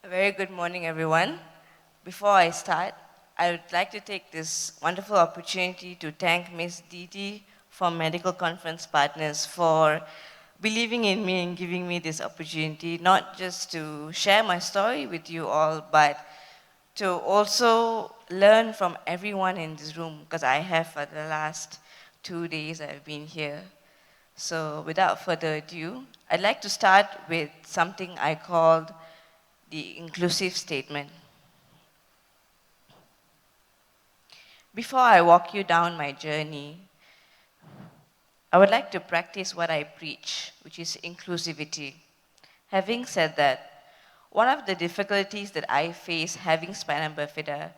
A very good morning, everyone. Before I start, I would like to take this wonderful opportunity to thank Ms. Didi from Medical Conference Partners for believing in me and giving me this opportunity, not just to share my story with you all, but to also learn from everyone in this room, because I have for the last 2 days I've been here. So without further ado, I'd like to start with something I called the inclusive statement. Before I walk you down my journey, I would like to practice what I preach, which is inclusivity. Having said that, one of the difficulties that I face having spina bifida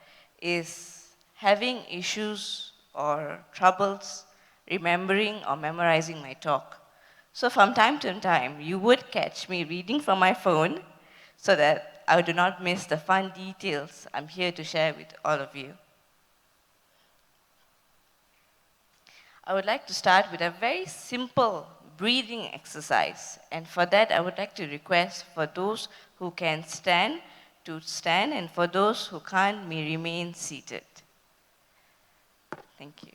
is having issues or troubles remembering or memorizing my talk. So from time to time, you would catch me reading from my phone so that I do not miss the fun details I'm here to share with all of you. I would like to start with a very simple breathing exercise. And for that, I would like to request for those who can stand to stand, and for those who can't, may remain seated. Thank you.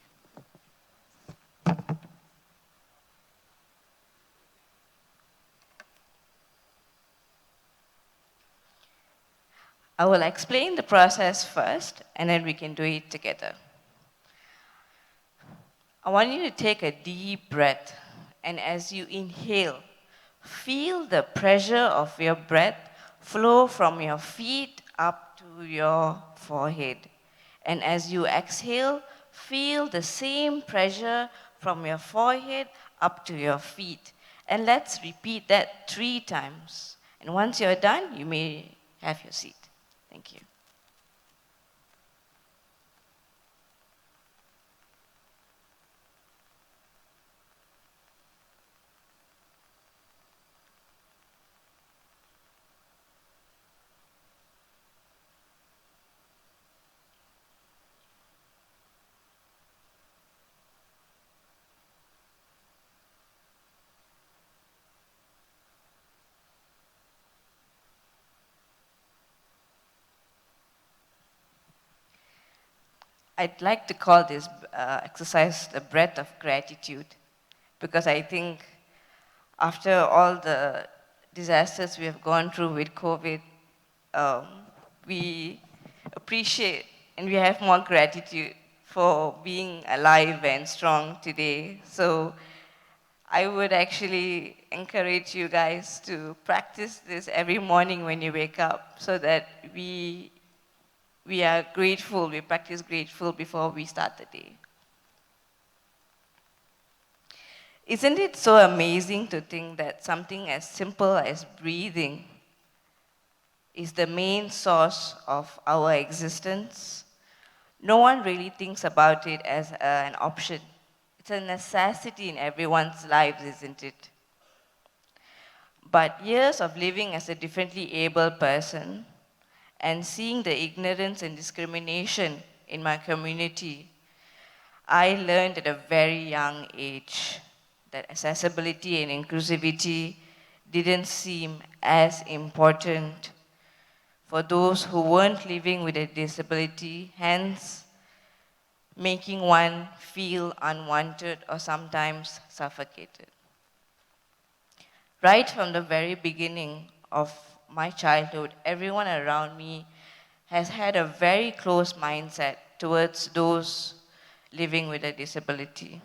I will explain the process first, and then we can do it together. I want you to take a deep breath, and as you inhale, feel the pressure of your breath flow from your feet up to your forehead. And as you exhale, feel the same pressure from your forehead up to your feet. And let's repeat that 3 times. And once you're done, you may have your seat. Thank you. I'd like to call this exercise the breath of gratitude, because I think after all the disasters we have gone through with COVID, um, we appreciate and we have more gratitude for being alive and strong today. So I would actually encourage you guys to practice this every morning when you wake up, so that we are grateful, we practice grateful before we start the day. Isn't it so amazing to think that something as simple as breathing is the main source of our existence? No one really thinks about it as an option. It's a necessity in everyone's lives, isn't it? But years of living as a differently able person and seeing the ignorance and discrimination in my community, I learned at a very young age that accessibility and inclusivity didn't seem as important for those who weren't living with a disability, hence making one feel unwanted or sometimes suffocated. Right from the very beginning of my childhood, everyone around me has had a very close mindset towards those living with a disability.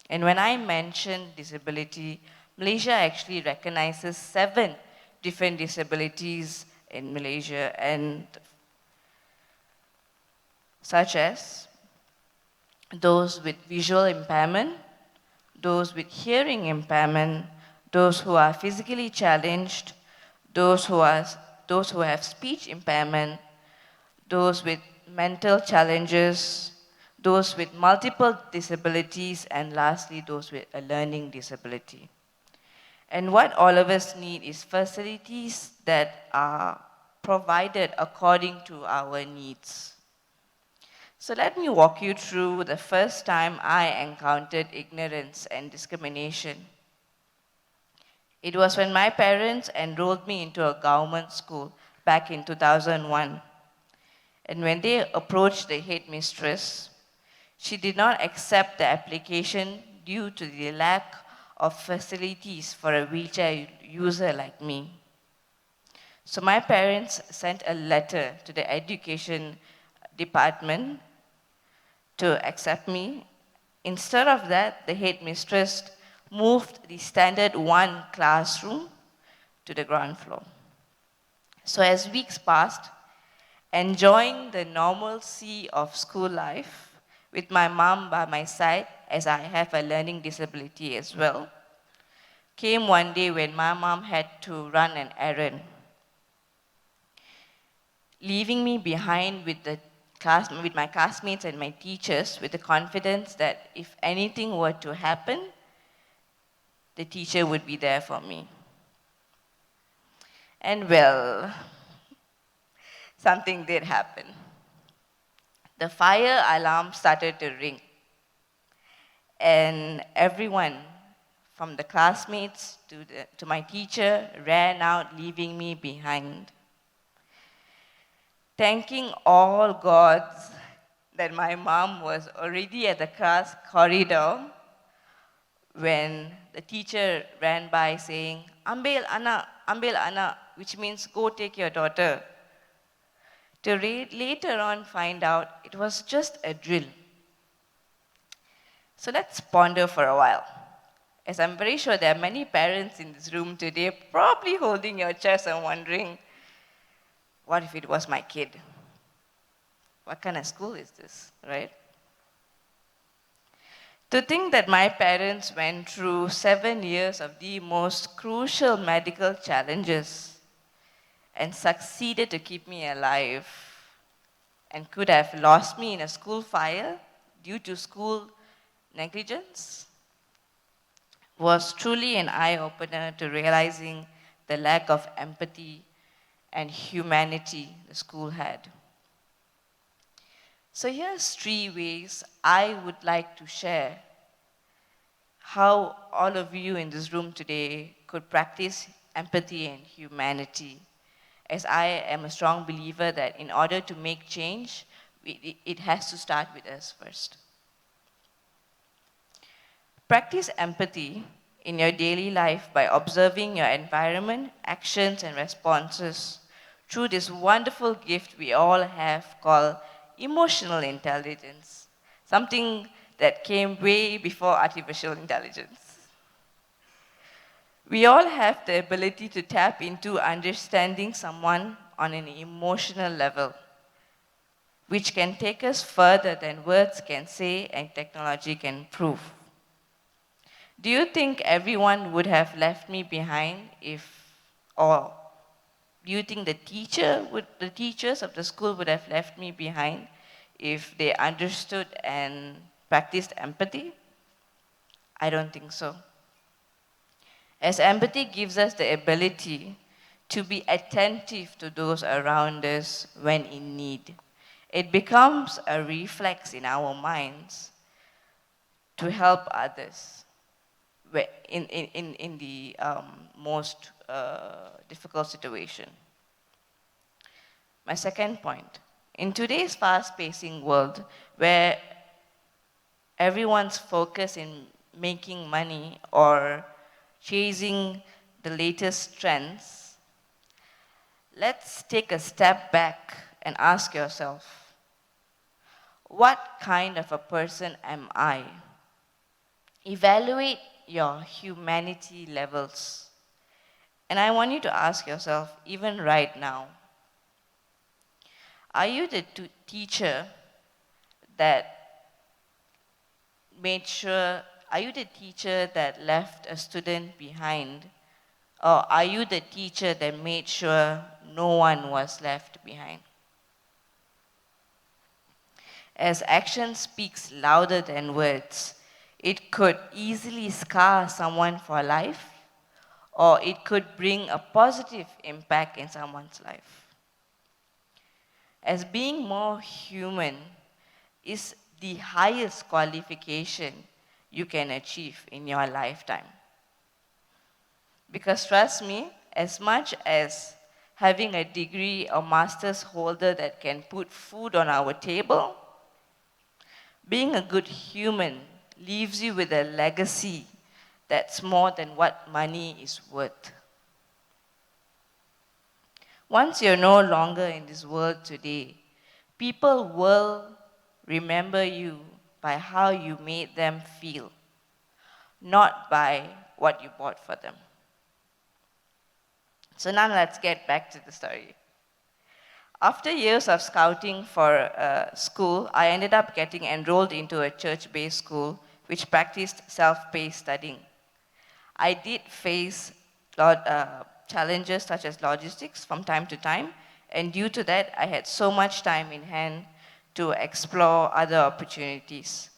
And when I mention disability, Malaysia actually recognizes 7 different disabilities in Malaysia, and such as those with visual impairment, those with hearing impairment, those who are physically challenged, those who have speech impairment, those with mental challenges, those with multiple disabilities, and lastly, those with a learning disability. And what all of us need is facilities that are provided according to our needs. So let me walk you through the first time I encountered ignorance and discrimination. It was when my parents enrolled me into a government school back in 2001. And when they approached the headmistress, she did not accept the application due to the lack of facilities for a wheelchair user like me. So my parents sent a letter to the education department to accept me. Instead of that, the headmistress moved the standard 1 classroom to the ground floor. So as weeks passed, enjoying the normalcy of school life with my mom by my side, as I have a learning disability as well, came one day when my mom had to run an errand, leaving me behind with my classmates and my teachers with the confidence that if anything were to happen, the teacher would be there for me. And well, something did happen. The fire alarm started to ring, and everyone, from the classmates to my teacher, ran out, leaving me behind. Thanking all gods that my mom was already at the class corridor when the teacher ran by saying, "Ambil anak," which means go take your daughter. To later on find out it was just a drill. So let's ponder for a while, as I'm very sure there are many parents in this room today probably holding your chest and wondering, what if it was my kid? What kind of school is this, right? To think that my parents went through 7 years of the most crucial medical challenges and succeeded to keep me alive and could have lost me in a school fire due to school negligence was truly an eye-opener to realizing the lack of empathy and humanity the school had. So here's 3 ways I would like to share how all of you in this room today could practice empathy and humanity, as I am a strong believer that in order to make change, it has to start with us first. Practice empathy in your daily life by observing your environment, actions, and responses through this wonderful gift we all have called emotional intelligence, something that came way before artificial intelligence. We all have the ability to tap into understanding someone on an emotional level, which can take us further than words can say and technology can prove. Do you think everyone would have left me behind or do you think the teachers of the school would have left me behind if they understood and practiced empathy? I don't think so. As empathy gives us the ability to be attentive to those around us when in need, it becomes a reflex in our minds to help others in the most difficult situation. My second point, in today's fast-pacing world where everyone's focus in making money or chasing the latest trends, let's take a step back and ask yourself, what kind of a person am I? Evaluate your humanity levels. And I want you to ask yourself, even right now, are you the teacher that are you the teacher that left a student behind? Or are you the teacher that made sure no one was left behind? As action speaks louder than words, it could easily scar someone for life, or it could bring a positive impact in someone's life. As being more human is the highest qualification you can achieve in your lifetime. Because trust me, as much as having a degree or master's holder that can put food on our table. Being a good human leaves you with a legacy that's more than what money is worth. Once you're no longer in this world today, people will remember you by how you made them feel, not by what you bought for them. So now let's get back to the story. After years of scouting for school, I ended up getting enrolled into a church-based school which practiced self-paced studying. I did face challenges such as logistics from time to time, and due to that, I had so much time in hand to explore other opportunities.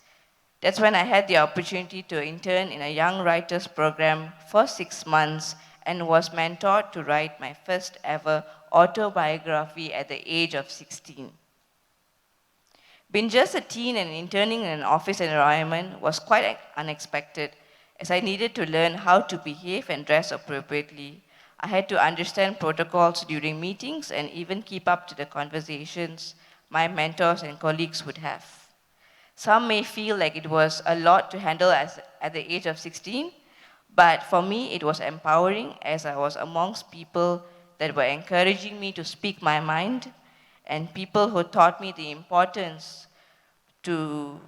That's when I had the opportunity to intern in a young writers program for 6 months and was mentored to write my first ever autobiography at the age of 16. Being just a teen and interning in an office environment was quite unexpected, as I needed to learn how to behave and dress appropriately. I had to understand protocols during meetings and even keep up to the conversations my mentors and colleagues would have. Some may feel like it was a lot to handle at the age of 16, but for me it was empowering as I was amongst people that were encouraging me to speak my mind and people who taught me the importance to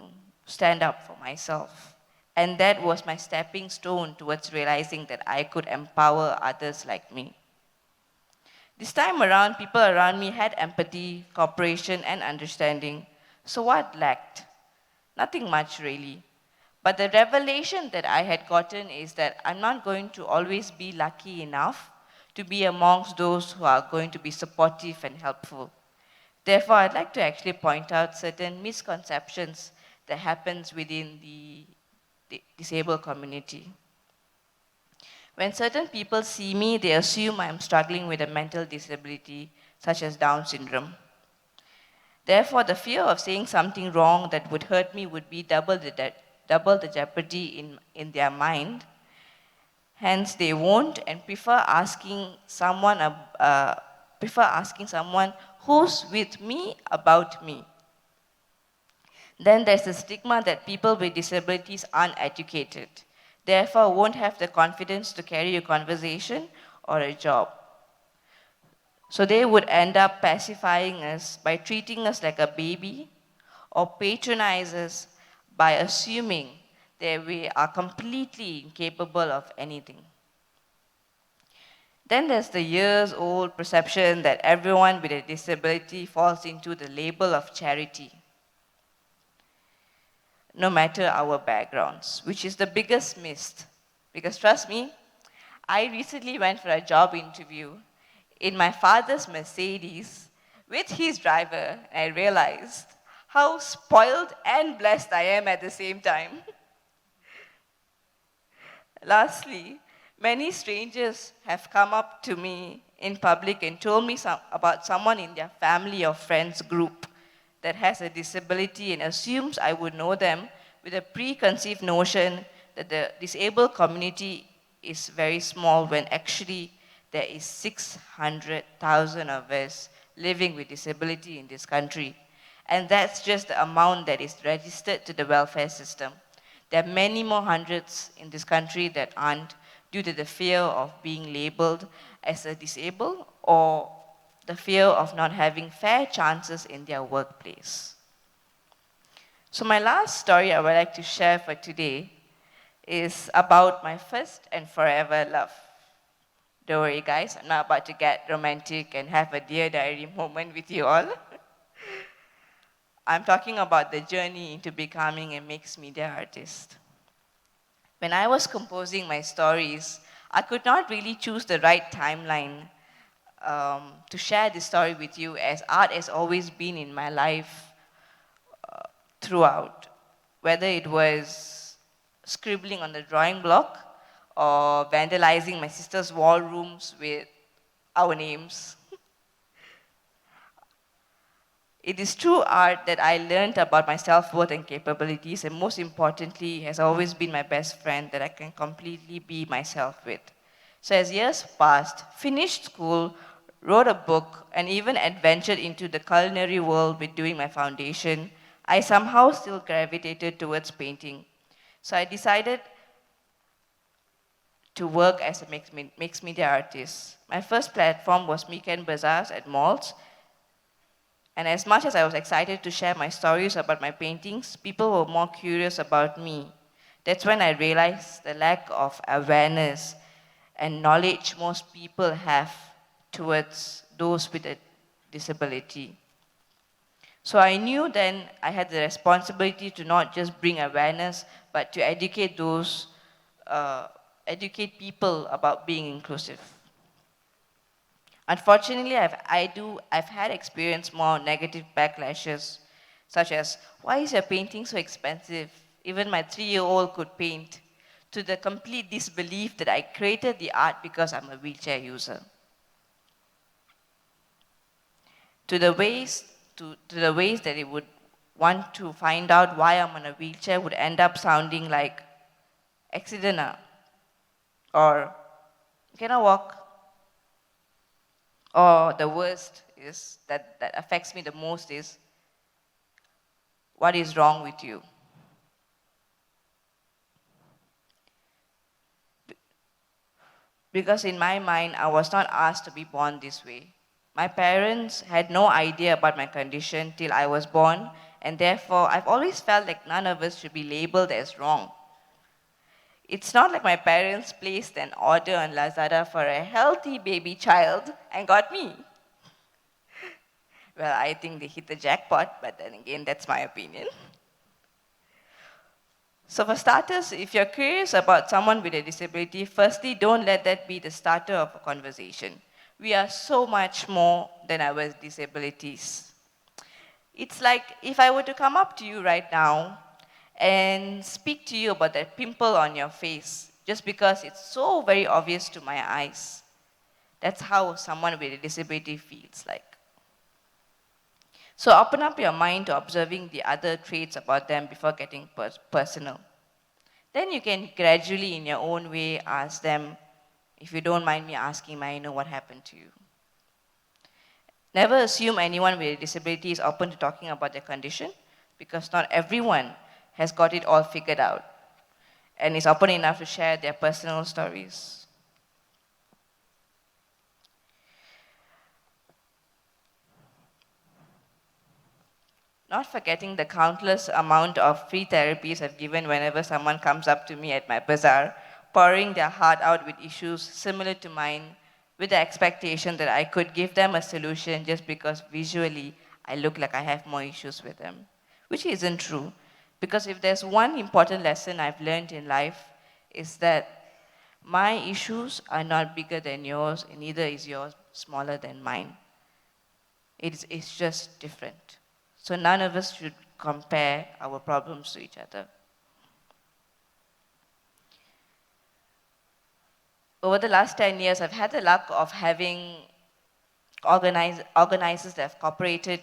stand up for myself. And that was my stepping stone towards realizing that I could empower others like me. This time around, people around me had empathy, cooperation, and understanding. So what lacked? Nothing much really. But the revelation that I had gotten is that I'm not going to always be lucky enough to be amongst those who are going to be supportive and helpful. Therefore, I'd like to actually point out certain misconceptions that happens within the disabled community. When certain people see me, they assume I'm struggling with a mental disability, such as Down syndrome. Therefore, the fear of saying something wrong that would hurt me would be double the jeopardy in their mind. Hence, they won't and prefer asking someone who's with me about me. Then there's the stigma that people with disabilities aren't educated, therefore won't have the confidence to carry a conversation or a job. So they would end up pacifying us by treating us like a baby or patronize us by assuming that we are completely incapable of anything. Then there's the years-old perception that everyone with a disability falls into the label of charity, no matter our backgrounds, which is the biggest myth. Because trust me, I recently went for a job interview in my father's Mercedes with his driver, and I realized how spoiled and blessed I am at the same time. Lastly, many strangers have come up to me in public and told me about someone in their family or friends group that has a disability and assumes I would know them with a preconceived notion that the disabled community is very small when actually there is 600,000 of us living with disability in this country. And that's just the amount that is registered to the welfare system. There are many more hundreds in this country that aren't due to the fear of being labeled as a disabled or the fear of not having fair chances in their workplace. So my last story I would like to share for today is about my first and forever love. Don't worry guys, I'm not about to get romantic and have a Dear Diary moment with you all. I'm talking about the journey into becoming a mixed media artist. When I was composing my stories, I could not really choose the right timeline to share this story with you, as art has always been in my life throughout, whether it was scribbling on the drawing block or vandalizing my sister's wall rooms with our names. It is through art that I learned about my self-worth and capabilities, and most importantly, has always been my best friend that I can completely be myself with. So as years passed, finished school, wrote a book, and even adventured into the culinary world with doing my foundation, I somehow still gravitated towards painting. So I decided to work as a mixed media artist. My first platform was weekend bazaars at malls, and as much as I was excited to share my stories about my paintings, people were more curious about me. That's when I realized the lack of awareness and knowledge most people have towards those with a disability. So I knew then I had the responsibility to not just bring awareness, but to uh, educate people about being inclusive. Unfortunately, I've had experienced more negative backlashes, such as, why is your painting so expensive? Even my 3-year-old could paint, to the complete disbelief that I created the art because I'm a wheelchair user. To the ways, to the ways that it would want to find out why I'm on a wheelchair would end up sounding like accident or can I walk? Or the worst is that affects me the most is, what is wrong with you? Because in my mind, I was not asked to be born this way. My parents had no idea about my condition till I was born, and therefore I've always felt like none of us should be labeled as wrong. It's not like my parents placed an order on Lazada for a healthy baby child and got me. Well, I think they hit the jackpot, but then again, that's my opinion. So for starters, if you're curious about someone with a disability, firstly, don't let that be the starter of a conversation. We are so much more than our disabilities. It's like if I were to come up to you right now and speak to you about that pimple on your face, just because it's so very obvious to my eyes. That's how someone with a disability feels like. So open up your mind to observing the other traits about them before getting personal. Then you can gradually, in your own way, ask them, if you don't mind me asking, may I know what happened to you? Never assume anyone with a disability is open to talking about their condition, because not everyone has got it all figured out and is open enough to share their personal stories. Not forgetting the countless amount of free therapies I've given whenever someone comes up to me at my bazaar, pouring their heart out with issues similar to mine, with the expectation that I could give them a solution just because visually I look like I have more issues with them. Which isn't true. Because if there's one important lesson I've learned in life, is that my issues are not bigger than yours, and neither is yours smaller than mine. It's just different. So none of us should compare our problems to each other. Over the last 10 years, I've had the luck of having organizers that have cooperated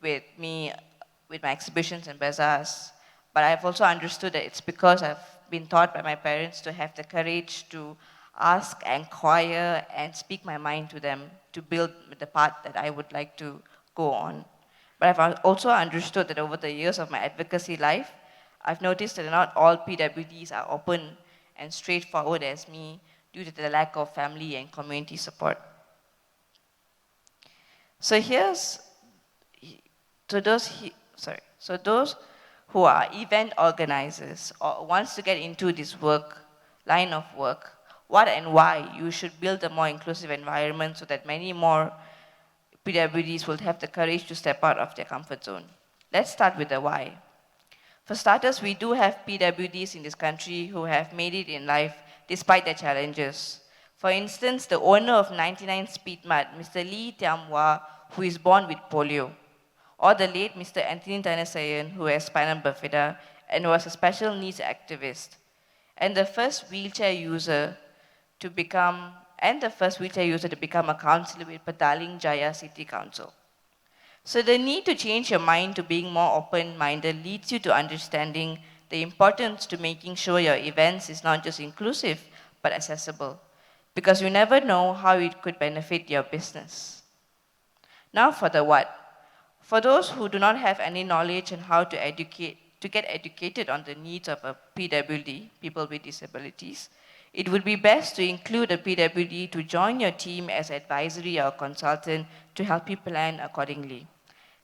with me with my exhibitions and bazaars. But I've also understood that it's because I've been taught by my parents to have the courage to ask, inquire, and speak my mind to them to build the path that I would like to go on. But I've also understood that over the years of my advocacy life, I've noticed that not all PWDs are open and straightforward as me due to the lack of family and community support. So here's, so those who are event organizers or wants to get into this line of work, what and why you should build a more inclusive environment so that many more PWDs will have the courage to step out of their comfort zone. Let's start with the why. For starters, we do have PWDs in this country who have made it in life despite their challenges. For instance, the owner of 99 Speed Mart, Mr. Lee Tiam Wah, who is born with polio, or the late Mr. Anthony Tanasayan, who has spinal bifida and was a special needs activist, and the first wheelchair user to become a councillor with Petaling Jaya City Council. So the need to change your mind to being more open-minded leads you to understanding the importance to making sure your events is not just inclusive, but accessible. because you never know how it could benefit your business. Now for the what. For those who do not have any knowledge on how to get educated on the needs of a PWD, people with disabilities, it would be best to include a PWD to join your team as advisory or consultant to help you plan accordingly.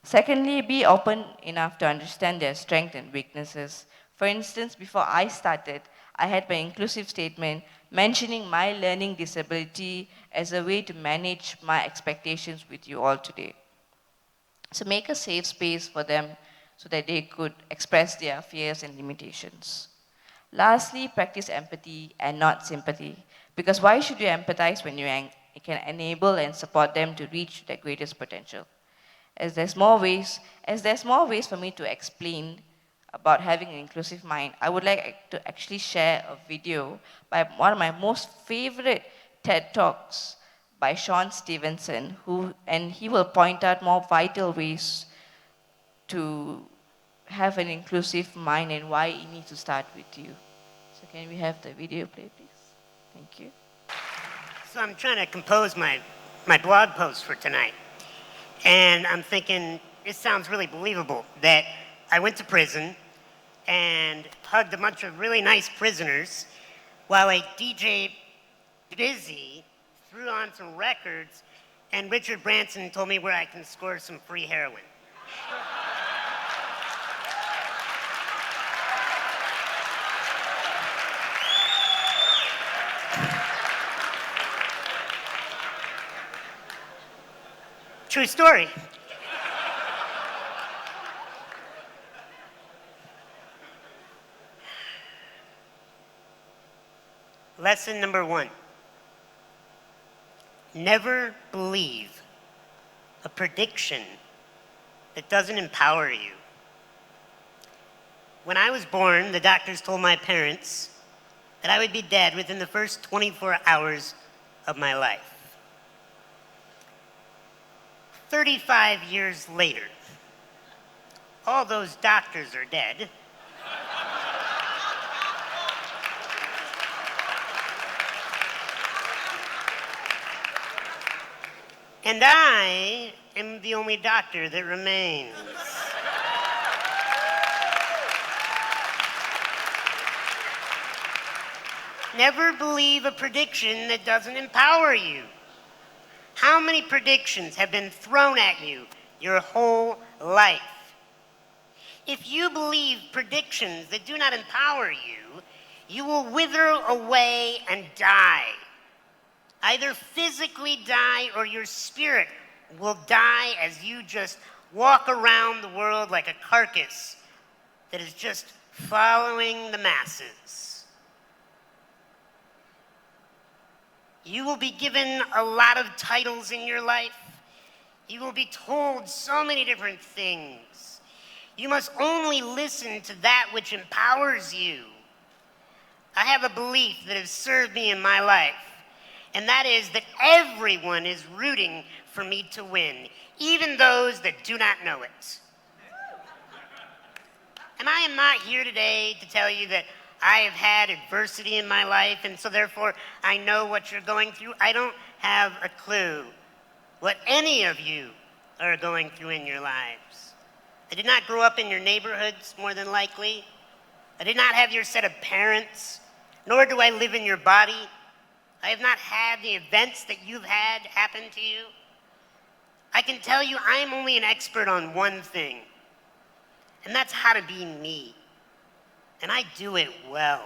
Secondly, be open enough to understand their strengths and weaknesses. For instance, before I started, I had my inclusive statement mentioning my learning disability as a way to manage my expectations with you all today. So make a safe space for them so that they could express their fears and limitations. Lastly, practice empathy and not sympathy. Because why should you empathize when you can enable and support them to reach their greatest potential? As there's more ways for me to explain about having an inclusive mind, I would like to actually share a video by one of my most favorite TED Talks by Sean Stevenson, and he will point out more vital ways to have an inclusive mind and why it needs to start with you. So can we have the video play, please? Thank you. So I'm trying to compose my blog post for tonight. And I'm thinking, it sounds really believable that I went to prison and hugged a bunch of really nice prisoners while a DJ Busy threw on some records and Richard Branson told me where I can score some free heroin. True story. Lesson number 1. Never believe a prediction that doesn't empower you. When I was born, the doctors told my parents that I would be dead within the first 24 hours of my life. 35 years later, all those doctors are dead. And I am the only doctor that remains. Never believe a prediction that doesn't empower you. How many predictions have been thrown at you your whole life? If you believe predictions that do not empower you, you will wither away and die. Either physically die or your spirit will die as you just walk around the world like a carcass that is just following the masses. You will be given a lot of titles in your life. You will be told so many different things. You must only listen to that which empowers you. I have a belief that has served me in my life, and that is that everyone is rooting for me to win, even those that do not know it. And I am not here today to tell you that I have had adversity in my life, and so therefore I know what you're going through. I don't have a clue what any of you are going through in your lives. I did not grow up in your neighborhoods, more than likely. I did not have your set of parents, nor do I live in your body. I have not had the events that you've had happen to you. I can tell you I am only an expert on one thing, and that's how to be me. And I do it well.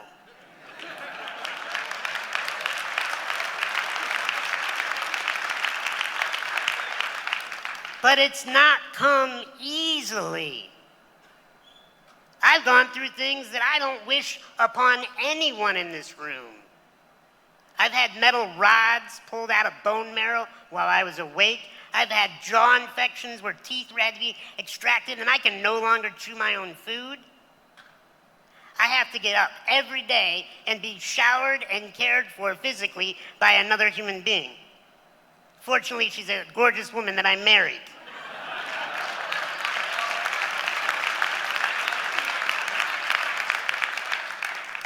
But it's not come easily. I've gone through things that I don't wish upon anyone in this room. I've had metal rods pulled out of bone marrow while I was awake. I've had jaw infections where teeth had to be extracted and I can no longer chew my own food. I have to get up every day and be showered and cared for physically by another human being. Fortunately, she's a gorgeous woman that I married.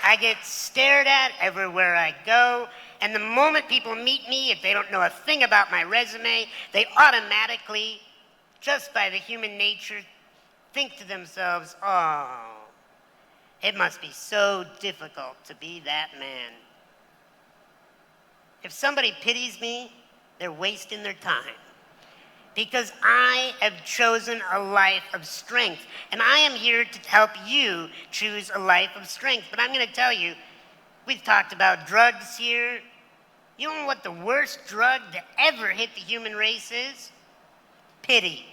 I get stared at everywhere I go, And the moment people meet me, if they don't know a thing about my resume, they automatically, just by the human nature, think to themselves, oh, it must be so difficult to be that man. If somebody pities me, they're wasting their time. Because I have chosen a life of strength. And I am here to help you choose a life of strength. But I'm going to tell you, we've talked about drugs here. You know what the worst drug to ever hit the human race is? Pity.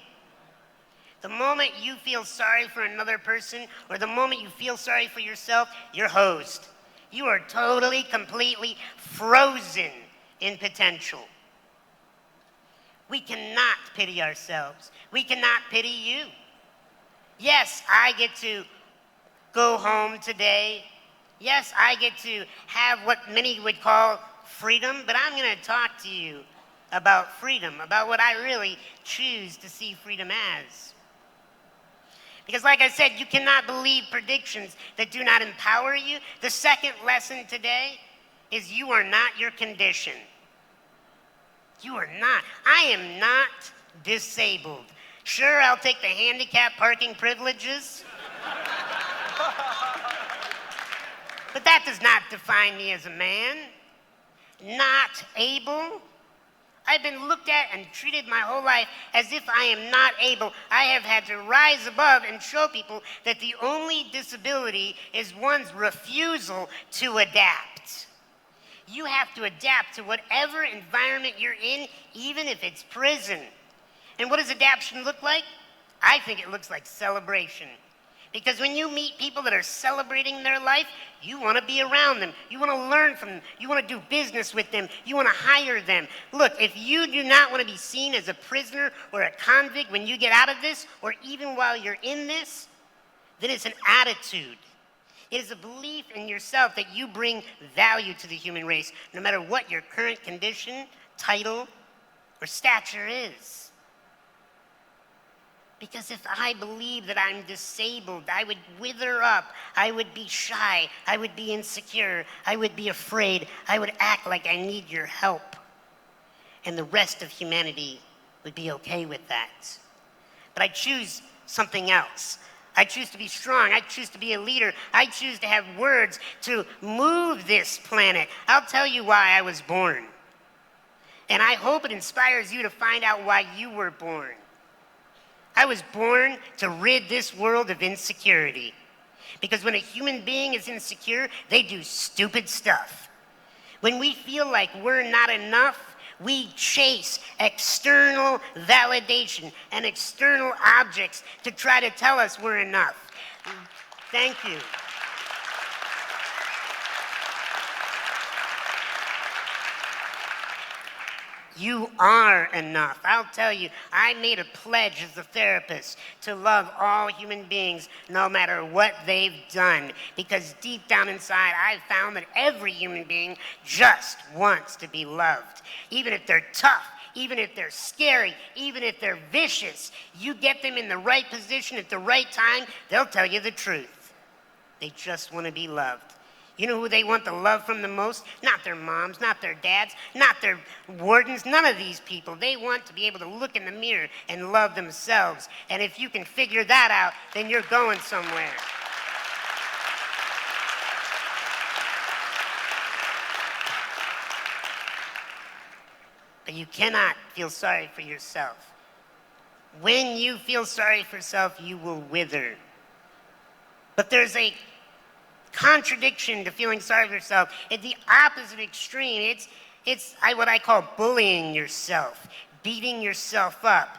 The moment you feel sorry for another person, or the moment you feel sorry for yourself, you're hosed. You are totally, completely frozen in potential. We cannot pity ourselves. We cannot pity you. Yes, I get to go home today. Yes, I get to have what many would call freedom, but I'm going to talk to you about freedom, about what I really choose to see freedom as. Because like I said, you cannot believe predictions that do not empower you. The second lesson today is you are not your condition. You are not. I am not disabled. Sure, I'll take the handicap parking privileges. But that does not define me as a man. Not able. I've been looked at and treated my whole life as if I am not able. I have had to rise above and show people that the only disability is one's refusal to adapt. You have to adapt to whatever environment you're in, even if it's prison. And what does adaptation look like? I think it looks like celebration. Because when you meet people that are celebrating their life, you want to be around them. You want to learn from them. You want to do business with them. You want to hire them. Look, if you do not want to be seen as a prisoner or a convict when you get out of this, or even while you're in this, then it's an attitude. It is a belief in yourself that you bring value to the human race, no matter what your current condition, title, or stature is. Because if I believe that I'm disabled, I would wither up, I would be shy, I would be insecure, I would be afraid, I would act like I need your help. And the rest of humanity would be okay with that. But I choose something else. I choose to be strong. I choose to be a leader. I choose to have words to move this planet. I'll tell you why I was born. And I hope it inspires you to find out why you were born. I was born to rid this world of insecurity. Because when a human being is insecure, they do stupid stuff. When we feel like we're not enough, we chase external validation and external objects to try to tell us we're enough. Thank you. You are enough. I'll tell you, I made a pledge as a therapist to love all human beings no matter what they've done. Because deep down inside, I've found that every human being just wants to be loved. Even if they're tough, even if they're scary, even if they're vicious, you get them in the right position at the right time, they'll tell you the truth. They just want to be loved. You know who they want the love from the most? Not their moms, not their dads, not their wardens, none of these people. They want to be able to look in the mirror and love themselves. And if you can figure that out, then you're going somewhere. But you cannot feel sorry for yourself. When you feel sorry for yourself, you will wither. But there's a contradiction to feeling sorry for yourself. At the opposite extreme, it's what I call bullying yourself, beating yourself up,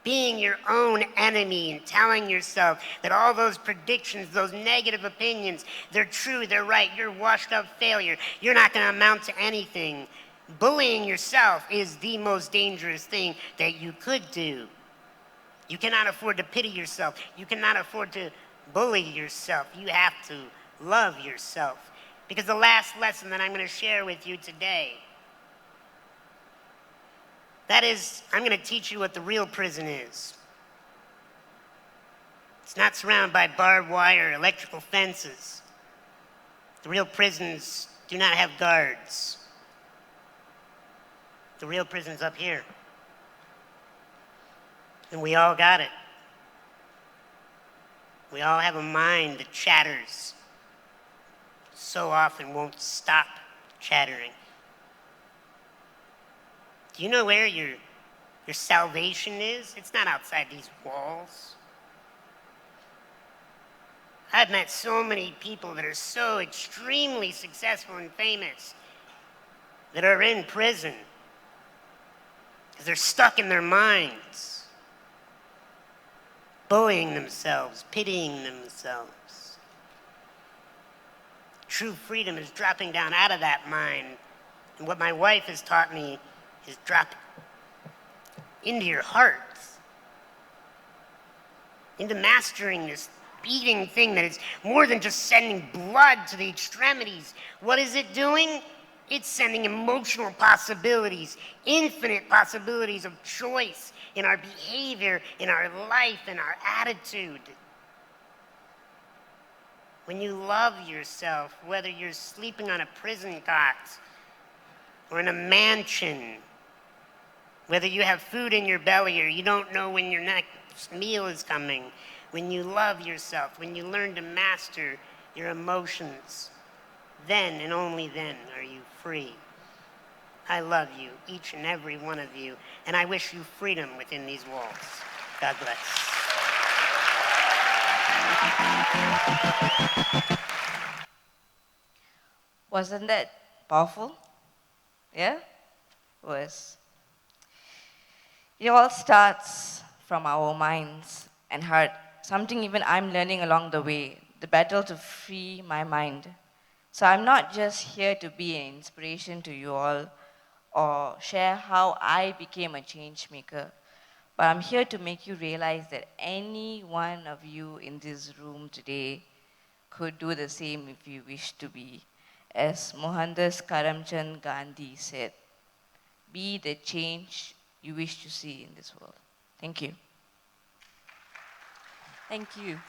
being your own enemy and telling yourself that all those predictions, those negative opinions, they're true, they're right, you're washed up failure, you're not going to amount to anything. Bullying yourself is the most dangerous thing that you could do. You cannot afford to pity yourself. You cannot afford to bully yourself. You have to love yourself. Because the last lesson that I'm going to share with you today, that is, I'm going to teach you what the real prison is. It's not surrounded by barbed wire or electrical fences. The real prison's do not have guards. The real prison's up here. And we all got it. We all have a mind that chatters. So often won't stop chattering. Do you know where your salvation is? It's not outside these walls. I've met so many people that are so extremely successful and famous that are in prison because they're stuck in their minds, bullying themselves, pitying themselves. True freedom is dropping down out of that mind. And what my wife has taught me is drop into your heart, into mastering this beating thing that is more than just sending blood to the extremities. What is it doing? It's sending emotional possibilities, infinite possibilities of choice in our behavior, in our life, in our attitude. When you love yourself, whether you're sleeping on a prison cot or in a mansion, whether you have food in your belly or you don't know when your next meal is coming, when you love yourself, when you learn to master your emotions, then and only then are you free. I love you, each and every one of you, and I wish you freedom within these walls. God bless. Wasn't that powerful? Yeah? Was. It all starts from our minds and heart. Something even I'm learning along the way, the battle to free my mind. So I'm not just here to be an inspiration to you all or share how I became a change maker, but I'm here to make you realize that any one of you in this room today could do the same if you wish to be. As Mohandas Karamchand Gandhi said, be the change you wish to see in this world. Thank you. Thank you.